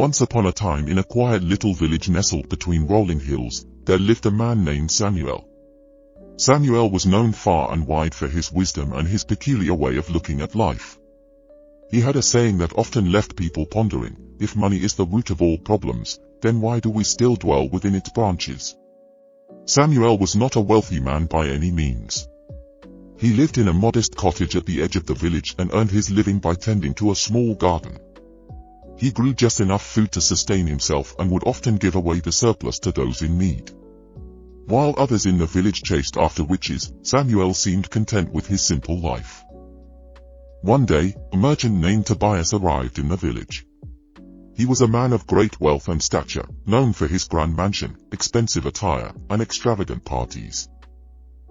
Once upon a time, in a quiet little village nestled between rolling hills, there lived a man named Samuel. Samuel was known far and wide for his wisdom and his peculiar way of looking at life. He had a saying that often left people pondering: if money is the root of all problems, then why do we still dwell within its branches? Samuel was not a wealthy man by any means. He lived in a modest cottage at the edge of the village and earned his living by tending to a small garden. He grew just enough food to sustain himself and would often give away the surplus to those in need. While others in the village chased after riches, Samuel seemed content with his simple life. One day, a merchant named Tobias arrived in the village. He was a man of great wealth and stature, known for his grand mansion, expensive attire, and extravagant parties.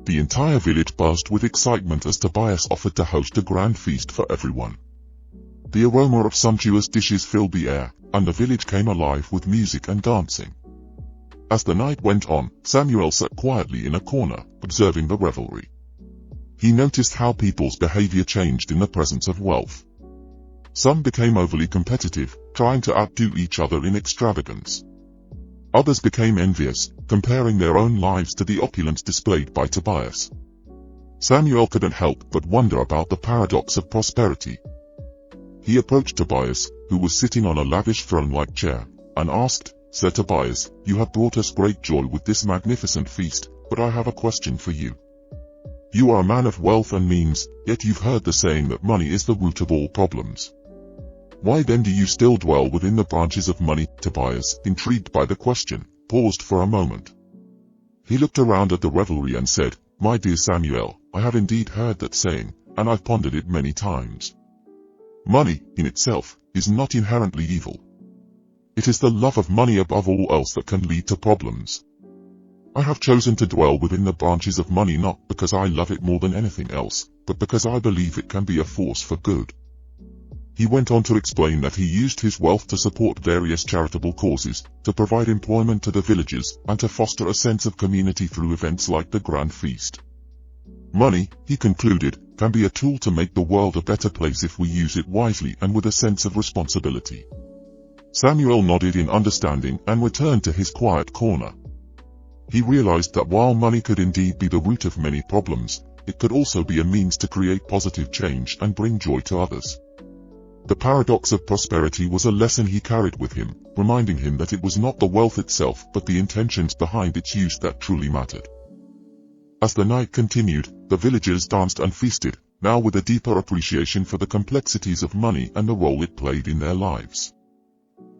The entire village buzzed with excitement as Tobias offered to host a grand feast for everyone. The aroma of sumptuous dishes filled the air, and the village came alive with music and dancing. As the night went on, Samuel sat quietly in a corner, observing the revelry. He noticed how people's behavior changed in the presence of wealth. Some became overly competitive, trying to outdo each other in extravagance. Others became envious, comparing their own lives to the opulence displayed by Tobias. Samuel couldn't help but wonder about the paradox of prosperity. He approached Tobias, who was sitting on a lavish throne-like chair, and asked, "Sir Tobias, you have brought us great joy with this magnificent feast, but I have a question for you. You are a man of wealth and means, yet you've heard the saying that money is the root of all problems. Why then do you still dwell within the branches of money?" Tobias, intrigued by the question, paused for a moment. He looked around at the revelry and said, "My dear Samuel, I have indeed heard that saying, and I've pondered it many times. Money, in itself, is not inherently evil. It is the love of money above all else that can lead to problems. I have chosen to dwell within the branches of money not because I love it more than anything else, but because I believe it can be a force for good." He went on to explain that he used his wealth to support various charitable causes, to provide employment to the villagers, and to foster a sense of community through events like the Grand Feast. Money, he concluded, can be a tool to make the world a better place if we use it wisely and with a sense of responsibility. Samuel nodded in understanding and returned to his quiet corner. He realized that while money could indeed be the root of many problems, it could also be a means to create positive change and bring joy to others. The paradox of prosperity was a lesson he carried with him, reminding him that it was not the wealth itself but the intentions behind its use that truly mattered. As the night continued, the villagers danced and feasted, now with a deeper appreciation for the complexities of money and the role it played in their lives.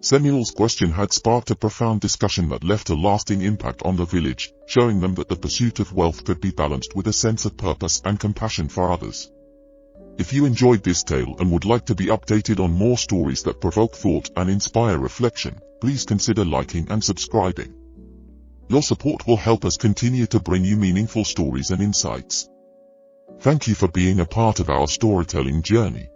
Samuel's question had sparked a profound discussion that left a lasting impact on the village, showing them that the pursuit of wealth could be balanced with a sense of purpose and compassion for others. If you enjoyed this tale and would like to be updated on more stories that provoke thought and inspire reflection, please consider liking and subscribing. Your support will help us continue to bring you meaningful stories and insights. Thank you for being a part of our storytelling journey.